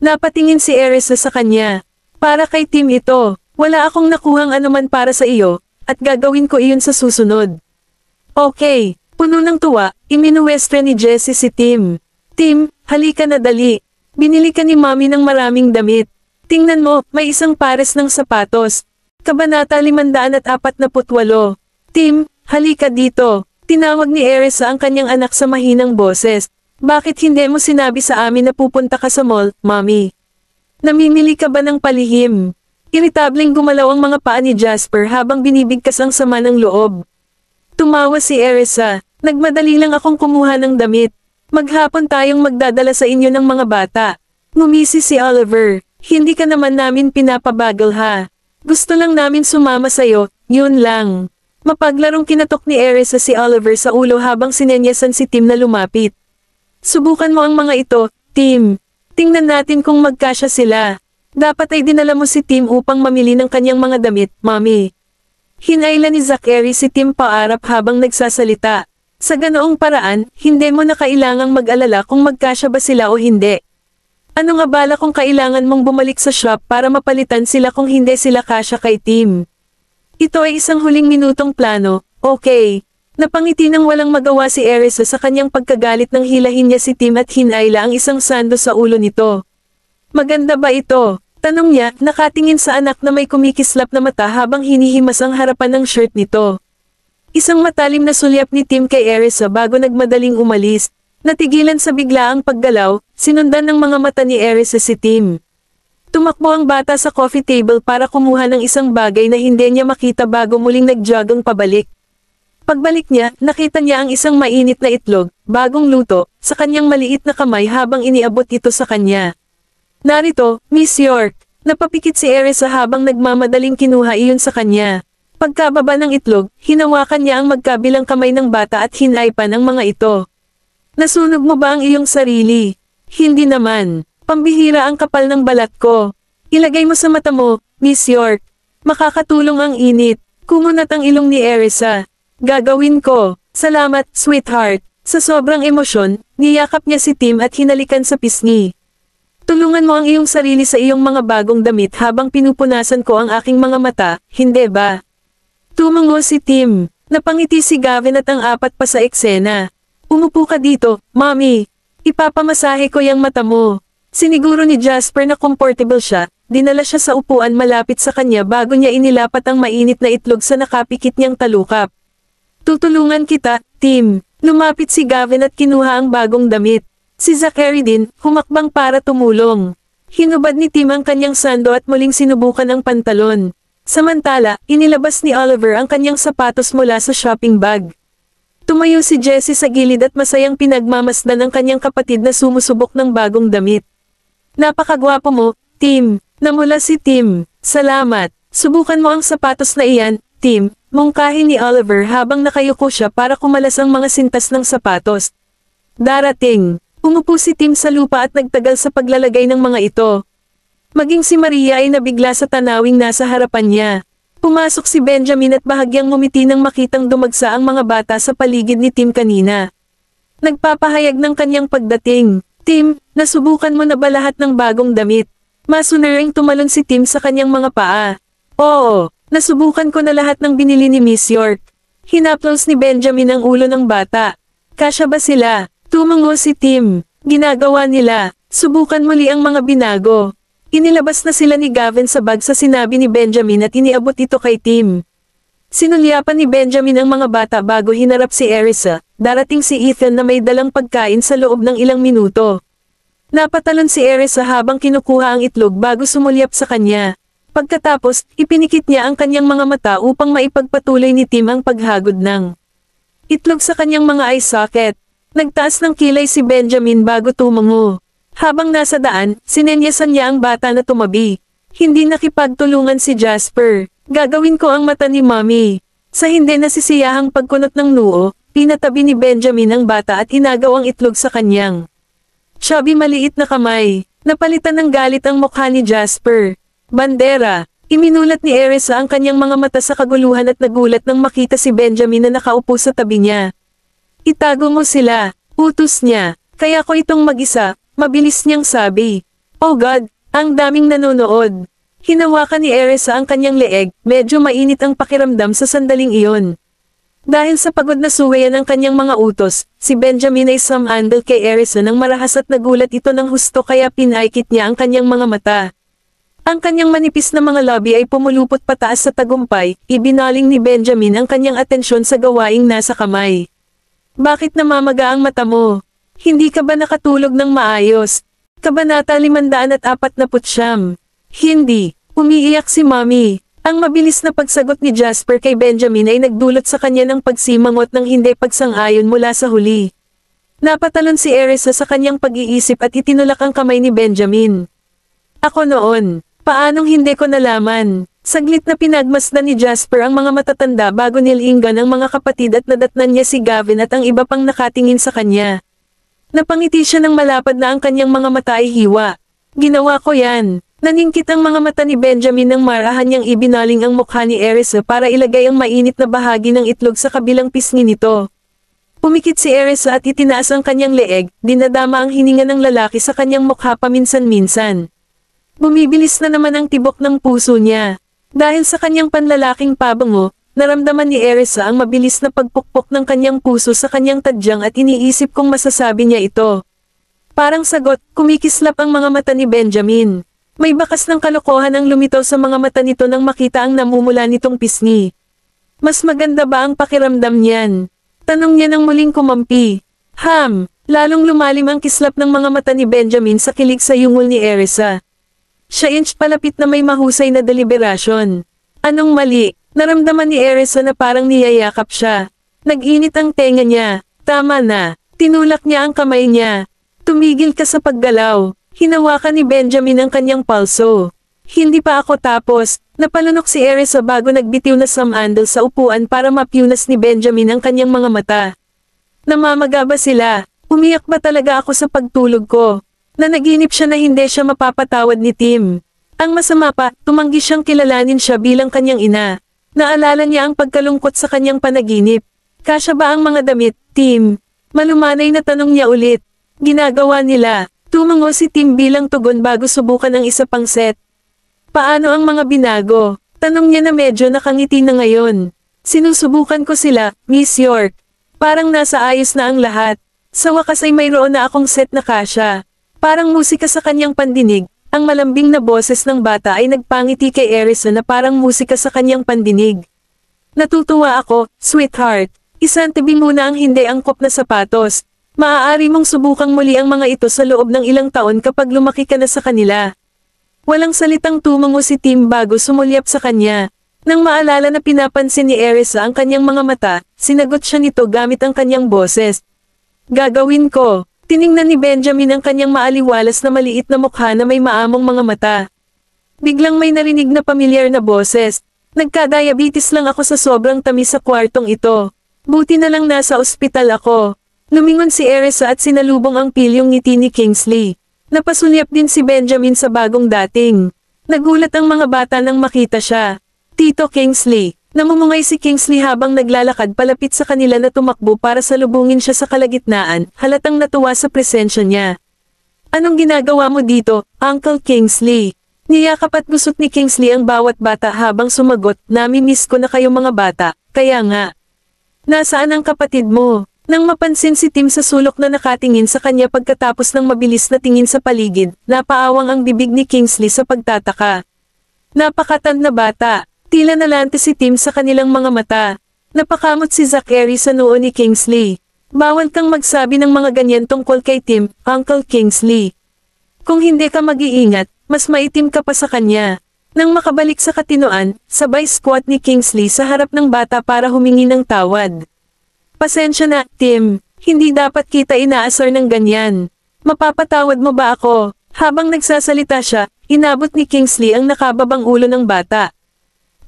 Napatingin si Erisa sa kanya. Para kay Tim ito. Wala akong nakuhang anuman para sa iyo, at gagawin ko iyon sa susunod. Okay, puno ng tuwa, iminuwestre ni Jessie si Tim. Tim, halika na dali. Binili ka ni Mommy ng maraming damit. Tingnan mo, may isang pares ng sapatos. Kabanata 548. Tim, halika dito. Tinawag ni Erisa ang kanyang anak sa mahinang boses. Bakit hindi mo sinabi sa amin na pupunta ka sa mall, Mommy? Namimili ka ba ng palihim? Iritableng gumalaw ang mga paa ni Jasper habang binibigkas ang sama ng loob. Tumawa si Erisa. Nagmadali lang akong kumuha ng damit. Maghapon tayong magdadala sa inyo ng mga bata. Ngumisi si Oliver. Hindi ka naman namin pinapabagal ha. Gusto lang namin sumama sa'yo, yun lang. Mapaglarong kinatok ni Erisa si Oliver sa ulo habang sinenyasan si Tim na lumapit. Subukan mo ang mga ito, Tim. Tingnan natin kung magkasya sila. Dapat ay dinala mo si Tim upang mamili ng kanyang mga damit, Mommy. Hinayla ni Zachary si Tim paarap habang nagsasalita. Sa ganoong paraan, hindi mo na kailangang mag-alala kung magkasya ba sila o hindi. Ano nga bala kung kailangan mong bumalik sa shop para mapalitan sila kung hindi sila kasya kay Tim? Ito ay isang huling minutong plano, okay. Napangiti nang walang magawa si Erisa sa kanyang pagkagalit nang hilahin niya si Tim at hinayla ang isang sando sa ulo nito. Maganda ba ito? Tanong niya, nakatingin sa anak na may kumikislap na mata habang hinihimas ang harapan ng shirt nito. Isang matalim na sulyap ni Tim kay Erisa bago nagmadaling umalis. Natigilan sa biglaang paggalaw, sinundan ng mga mata ni Erisa si Tim. Tumakbo ang bata sa coffee table para kumuha ng isang bagay na hindi niya makita bago muling nagjogging pabalik. Pagbalik niya, nakita niya ang isang mainit na itlog, bagong luto, sa kanyang maliit na kamay habang iniabot ito sa kanya. Narito, Miss York. Napapikit si Erisa habang nagmamadaling kinuha iyon sa kanya. Pagkababa ng itlog, hinawakan niya ang magkabilang kamay ng bata at hinaypan ang mga ito. Nasunog mo ba ang iyong sarili? Hindi naman. Pambihira ang kapal ng balat ko. Ilagay mo sa mata mo, Miss York. Makakatulong ang init. Kumunat ang ilong ni Erisa. Gagawin ko. Salamat, sweetheart. Sa sobrang emosyon, niyakap niya si Tim at hinalikan sa pisngi. Tulungan mo ang iyong sarili sa iyong mga bagong damit habang pinupunasan ko ang aking mga mata, hindi ba? Tumango si Tim. Napangiti si Gavin at ang apat pa sa eksena. Umupo ka dito, Mommy. Ipapamasahe ko yung mata mo. Siniguro ni Jasper na comfortable siya, dinala siya sa upuan malapit sa kanya bago niya inilapat ang mainit na itlog sa nakapikit niyang talukap. Tutulungan kita, Tim. Lumapit si Gavin at kinuha ang bagong damit. Si Zachary din, humakbang para tumulong. Hinubad ni Tim ang kanyang sando at muling sinubukan ang pantalon. Samantala, inilabas ni Oliver ang kanyang sapatos mula sa shopping bag. Tumayo si Jessie sa gilid at masayang pinagmamasdan ang kanyang kapatid na sumusubok ng bagong damit. Napakagwapo mo, Tim. Namula si Tim. Salamat. Subukan mo ang sapatos na iyan, Tim. Mungkahi ni Oliver habang nakayuko siya para kumalas ang mga sintas ng sapatos. Darating. Umupo si Tim sa lupa at nagtagal sa paglalagay ng mga ito. Maging si Maria ay nabigla sa tanawing nasa harapan niya. Pumasok si Benjamin at bahagyang ngumiti nang makitang dumagsa ang mga bata sa paligid ni Tim kanina. Nagpapahayag ng kanyang pagdating. Tim, nasubukan mo na ba lahat ng bagong damit? Masunaring tumalon si Tim sa kanyang mga paa. Oo, nasubukan ko na lahat ng binili ni Miss York. Hinaplos ni Benjamin ang ulo ng bata. Kasya ba sila? Tumango si Tim. Ginagawa nila. Subukan muli ang mga binago. Inilabas na sila ni Gavin sa bag sa sinabi ni Benjamin at iniabot ito kay Tim. Sinulyapan ni Benjamin ang mga bata bago hinarap si Erisa. Darating si Ethan na may dalang pagkain sa loob ng ilang minuto. Napatalon si Erisa habang kinukuha ang itlog bago sumulyap sa kanya. Pagkatapos, ipinikit niya ang kanyang mga mata upang maipagpatuloy ni Tim ang paghagod ng itlog sa kanyang mga eye socket. Nagtaas ng kilay si Benjamin bago tumango. Habang nasa daan, sinenyasan niya ang bata na tumabi. Hindi nakipagtulungan si Jasper. Gagawin ko ang mata ni Mommy. Sa hindi nasisiyahang pagkunot ng noo, pinatabi ni Benjamin ang bata at inagaw ang itlog sa kanyang chubby maliit na kamay. Napalitan ng galit ang mukha ni Jasper. Bandera. Iminulat ni Erisa ang kanyang mga mata sa kaguluhan at nagulat nang makita si Benjamin na nakaupo sa tabi niya. Itago mo sila, utos niya. Kaya ko itong mag-isa, mabilis niyang sabi. Oh God, ang daming nanonood. Hinawakan ni Erisa ang kanyang leeg, medyo mainit ang pakiramdam sa sandaling iyon. Dahil sa pagod na suwayan ng kanyang mga utos, si Benjamin ay sumandal kay Erisa nang marahas at nagulat ito ng husto kaya pinaikit niya ang kanyang mga mata. Ang kanyang manipis na mga labi ay pumulupot pataas sa tagumpay, ibinaling ni Benjamin ang kanyang atensyon sa gawaing nasa kamay. Bakit namamaga ang mata mo? Hindi ka ba nakatulog ng maayos? Kabanata 549. Hindi. Umiiyak si Mommy. Ang mabilis na pagsagot ni Jasper kay Benjamin ay nagdulot sa kanya ng pagsimangot ng hindi pagsang-ayon mula sa huli. Napatalon si Erisa sa kanyang pag-iisip at itinulak ang kamay ni Benjamin. Ako noon. Paanong hindi ko nalaman? Saglit na pinagmasdan ni Jasper ang mga matatanda bago nilinggan ang mga kapatid at nadatnan niya si Gavin at ang iba pang nakatingin sa kanya. Napangiti siya ng malapad na ang kanyang mga mata ay hiwa. Ginawa ko yan. Naningkit ang mga mata ni Benjamin nang marahan niyang ibinaling ang mukha ni Erisa para ilagay ang mainit na bahagi ng itlog sa kabilang pisngi nito. Pumikit si Erisa at itinaas ang kanyang leeg, dinadama ang hininga ng lalaki sa kanyang mukha paminsan-minsan. Bumibilis na naman ang tibok ng puso niya. Dahil sa kanyang panlalaking pabango, naramdaman ni Erisa ang mabilis na pagpukpok ng kanyang puso sa kanyang tadyang at iniisip kung masasabi niya ito. Parang sagot, kumikislap ang mga mata ni Benjamin. May bakas ng kalokohan ang lumitaw sa mga mata nito nang makita ang namumula nitong pisngi. Mas maganda ba ang pakiramdam niyan? Tanong niya nang muling kumampi. Lalong lumalim ang kislap ng mga mata ni Benjamin sa kilig sa yungol ni Erisa. Siya inch palapit na may mahusay na deliberasyon. Anong mali? Naramdaman ni Erisa na parang niyayakap siya. Nag-init ang tenga niya. Tama na. Tinulak niya ang kamay niya. Tumigil ka sa paggalaw. Hinawakan ni Benjamin ang kanyang palso. Hindi pa ako tapos. Napalunok si Erisa bago nagbitiw na samandal sa upuan para mapiunas ni Benjamin ang kanyang mga mata. Namamaga ba sila? Umiyak ba talaga ako sa pagtulog ko? Nanaginip siya na hindi siya mapapatawad ni Tim. Ang masama pa, tumanggi siyang kilalanin siya bilang kanyang ina. Naalala niya ang pagkalungkot sa kanyang panaginip. Kasya ba ang mga damit, Tim? Malumanay na tanong niya ulit. Ginagawa nila. Tumango si Tim bilang tugon bago subukan ang isa pang set. Paano ang mga binago? Tanong niya na medyo nakangiti na ngayon. Sinusubukan ko sila, Miss York. Parang nasa ayos na ang lahat. Sa wakas ay mayroon na akong set na kasya. Parang musika sa kanyang pandinig. Ang malambing na boses ng bata ay nagpangiti kay Erisa na parang musika sa kanyang pandinig. Natutuwa ako, sweetheart. Isantabi muna ang hindi angkop na sapatos. Maaari mong subukang muli ang mga ito sa loob ng ilang taon kapag lumaki ka na sa kanila. Walang salitang tumango si Tim bago sumulyap sa kanya. Nang maalala na pinapansin ni Erisa ang kanyang mga mata, sinagot siya nito gamit ang kanyang boses. Gagawin ko. Tiningnan ni Benjamin ang kanyang maaliwalas na maliit na mukha na may maamong mga mata. Biglang may narinig na pamilyar na boses. Nagka-diabetes lang ako sa sobrang tamis sa kwartong ito. Buti na lang nasa ospital ako. Lumingon si Erisa at sinalubong ang pilyong ngiti ni Kingsley. Napasulyap din si Benjamin sa bagong dating. Nagulat ang mga bata nang makita siya. Tito Kingsley. Namumungay si Kingsley habang naglalakad palapit sa kanila na tumakbo para salubungin siya sa kalagitnaan, halatang natuwa sa presensya niya. Anong ginagawa mo dito, Uncle Kingsley? Niyakap at gusot ni Kingsley ang bawat bata habang sumagot, nami-miss ko na kayo mga bata, kaya nga. Nasaan ang kapatid mo? Nang mapansin si Tim sa sulok na nakatingin sa kanya pagkatapos ng mabilis na tingin sa paligid, napaawang ang bibig ni Kingsley sa pagtataka. Napakatanda na bata, tila nalante si Tim sa kanilang mga mata. Napakamot si Zachary sa noo ni Kingsley. Bawal kang magsabi ng mga ganyan tungkol kay Tim, Uncle Kingsley. Kung hindi ka mag-iingat, mas maitim ka pa sa kanya. Nang makabalik sa katinoan, sabay squat ni Kingsley sa harap ng bata para humingi ng tawad. Pasensya na, Tim. Hindi dapat kita inaasar ng ganyan. Mapapatawad mo ba ako? Habang nagsasalita siya, inabot ni Kingsley ang nakababang ulo ng bata.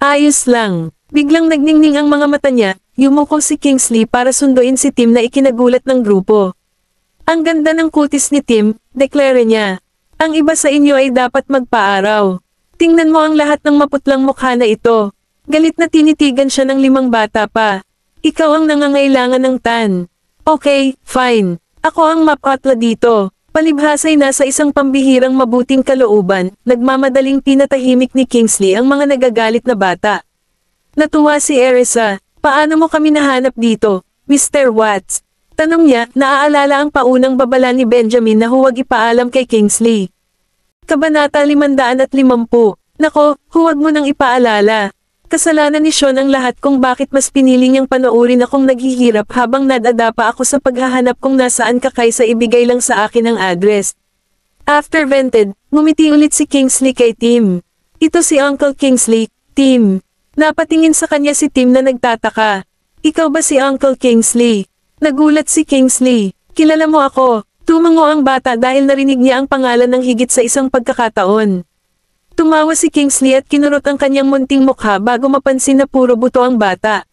Ayos lang. Biglang nagningning ang mga mata niya, yumuko si Kingsley para sunduin si Tim na ikinagulat ng grupo. Ang ganda ng kutis ni Tim, deklare niya. Ang iba sa inyo ay dapat magpaaraw. Tingnan mo ang lahat ng maputlang mukha na ito. Galit na tinitigan siya ng 5 bata pa. Ikaw ang nangangailangan ng tan. Okay, fine. Ako ang mapatla dito. Palibhasa'y nasa isang pambihirang mabuting kalooban, nagmamadaling pinatahimik ni Kingsley ang mga nagagalit na bata. Natuwa si Erisa. Paano mo kami nahanap dito, Mr. Watts? Tanong niya, naaalala ang paunang babala ni Benjamin na huwag ipaalam kay Kingsley. Kabanata 550. Nako, huwag mo nang ipaalala. Kasalanan ni Sean ang lahat kung bakit mas pinili niyang panoorin akong naghihirap habang nadadapa ako sa paghahanap kung nasaan ka kaysa ibigay lang sa akin ang address. After vented, ngumiti ulit si Kingsley kay Tim. Ito si Uncle Kingsley, Tim. Napatingin sa kanya si Tim na nagtataka. Ikaw ba si Uncle Kingsley? Nagulat si Kingsley. Kilala mo ako. Tumango ang bata dahil narinig niya ang pangalan ng higit sa isang pagkakataon. Tumawa si Kingsley at kinurot ang kanyang munting mukha bago mapansin na puro buto ang bata.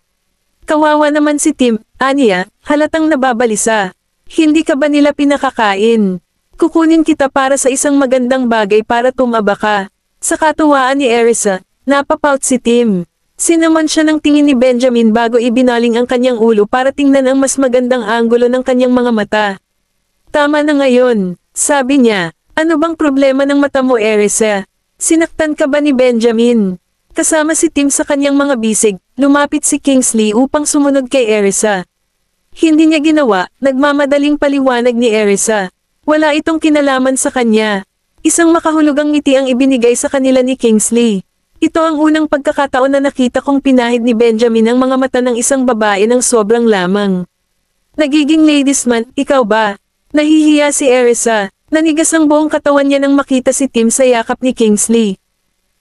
Kawawa naman si Tim, aniya, halatang nababalisa. Hindi ka ba nila pinakakain? Kukunin kita para sa isang magandang bagay para tumaba ka. Sa katuwaan ni Erisa, napapout si Tim. Sinaman siya ng tingin ni Benjamin bago ibinaling ang kanyang ulo para tingnan ang mas magandang anggulo ng kanyang mga mata. Tama na ngayon, sabi niya. Ano bang problema ng mata mo, Erisa? Sinaktan ka ba ni Benjamin? Kasama si Tim sa kanyang mga bisig, lumapit si Kingsley upang sumunod kay Erisa. Hindi niya ginawa, nagmamadaling paliwanag ni Erisa. Wala itong kinalaman sa kanya. Isang makahulugang ngiti ang ibinigay sa kanila ni Kingsley. Ito ang unang pagkakataon na nakita kong pinahid ni Benjamin ang mga mata ng isang babae ng sobrang lamang. Nagiging ladies man, ikaw ba? Nahihiya si Erisa. Nanigas ang buong katawan niya nang makita si Tim sa yakap ni Kingsley.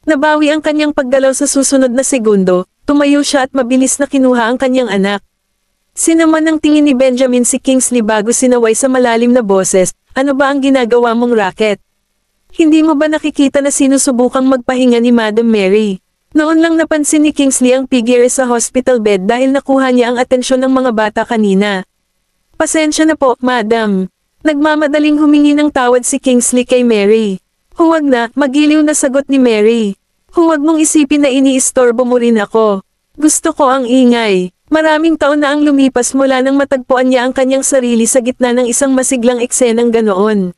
Nabawi ang kanyang paggalaw sa susunod na segundo, tumayo siya at mabilis na kinuha ang kanyang anak. Sinaman ng tingin ni Benjamin si Kingsley bago sinaway sa malalim na boses, ano ba ang ginagawa mong racket? Hindi mo ba nakikita na sinusubukang magpahinga ni Madam Mary? Noon lang napansin ni Kingsley ang piggery sa hospital bed dahil nakuha niya ang atensyon ng mga bata kanina. Pasensya na po, Madam. Nagmamadaling humingi ng tawad si Kingsley kay Mary. Huwag na, magiliw na sagot ni Mary. Huwag mong isipin na iniistorbo mo rin ako. Gusto ko ang ingay. Maraming taon na ang lumipas mula nang matagpuan niya ang kanyang sarili sa gitna ng isang masiglang eksenang ganoon.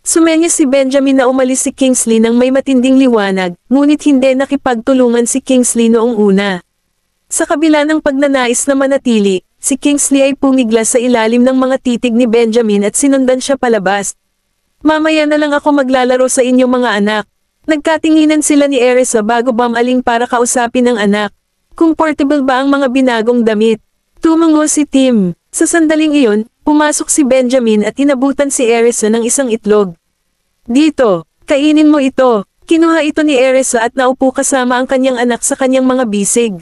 Sumenya si Benjamin na umalis si Kingsley nang may matinding liwanag, ngunit hindi nakipagtulungan si Kingsley noong una. Sa kabila ng pagnanais na manatili, si Kingsley ay pumiglas sa ilalim ng mga titig ni Benjamin at sinundan siya palabas. Mamaya na lang ako maglalaro sa inyong mga anak. Nagkatinginan sila ni Erisa bago bumaling para kausapin ang anak. Comfortable ba ang mga binagong damit? Tumango si Tim. Sa sandaling iyon, pumasok si Benjamin at inabutan si Erisa ng isang itlog. Dito, kainin mo ito. Kinuha ito ni Erisa at naupo kasama ang kanyang anak sa kanyang mga bisig.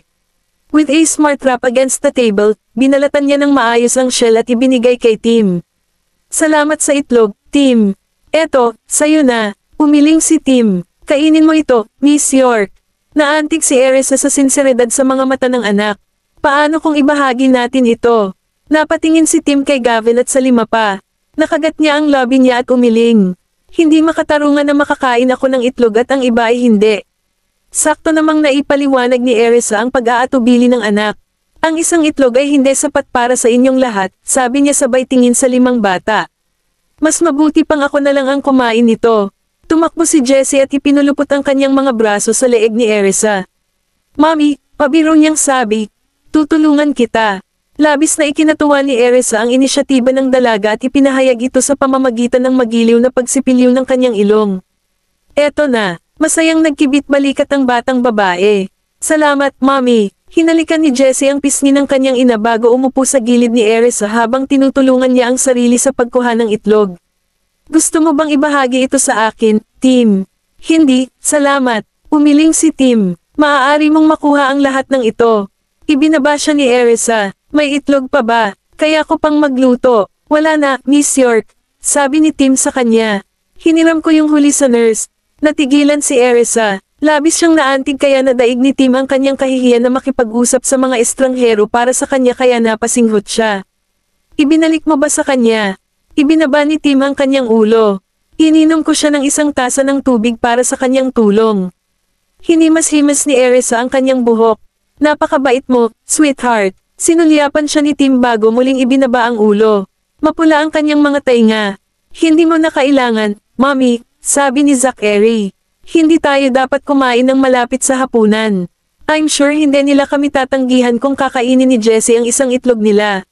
With a smart rap against the table, binalatan niya ng maayos ang shell at ibinigay kay Tim. Salamat sa itlog, Tim. Eto, sayo na. Umiling si Tim. Kainin mo ito, Miss York. Naantig si Erisa sa sinseridad sa mga mata ng anak. Paano kung ibahagi natin ito? Napatingin si Tim kay Gavin at sa lima pa. Nakagat niya ang labi niya at umiling. Hindi makatarungan na makakain ako ng itlog at ang iba ay hindi. Sakto namang naipaliwanag ni Erisa ang pag-aatubili ng anak. Ang isang itlog ay hindi sapat para sa inyong lahat, sabi niya sabay tingin sa limang bata. Mas mabuti pang ako na lang ang kumain nito. Tumakbo si Jessie at ipinulupot ang kanyang mga braso sa leeg ni Erisa. Mami, pabiro niyang sabi, tutulungan kita. Labis na ikinatuwa ni Erisa ang inisyatiba ng dalaga at ipinahayag ito sa pamamagitan ng magiliw na pagsipiliw ng kanyang ilong. Eto na, masayang nagkibit balikat ang batang babae. Salamat, Mami. Hinalikan ni Jessie ang pisngi ng kanyang ina bago umupo sa gilid ni Erisa habang tinutulungan niya ang sarili sa pagkuha ng itlog. Gusto mo bang ibahagi ito sa akin, Tim? Hindi, salamat. Umiling si Tim. Maaari mong makuha ang lahat ng ito. Ibinaba siya ni Erisa. May itlog pa ba? Kaya ko pang magluto. Wala na, Miss York. Sabi ni Tim sa kanya. Hiniram ko yung huli sa nurse. Natigilan si Erisa. Labis siyang naantig kaya nadaig ni Tim ang kanyang kahihiyan na makipag-usap sa mga estranghero para sa kanya kaya napasinghot siya. Ibinalik mo ba sa kanya? Ibinaba ni Tim ang kanyang ulo. Ininom ko siya ng isang tasa ng tubig para sa kanyang tulong. Hinimas-himas ni Erisa ang kanyang buhok. Napakabait mo, sweetheart. Sinulyapan siya ni Tim bago muling ibinaba ang ulo. Mapula ang kanyang mga tainga. Hindi mo na kailangan, Mommy, sabi ni Zachary. Hindi tayo dapat kumain ng malapit sa hapunan. I'm sure hindi nila kami tatanggihan kung kakainin ni Jessie ang isang itlog nila.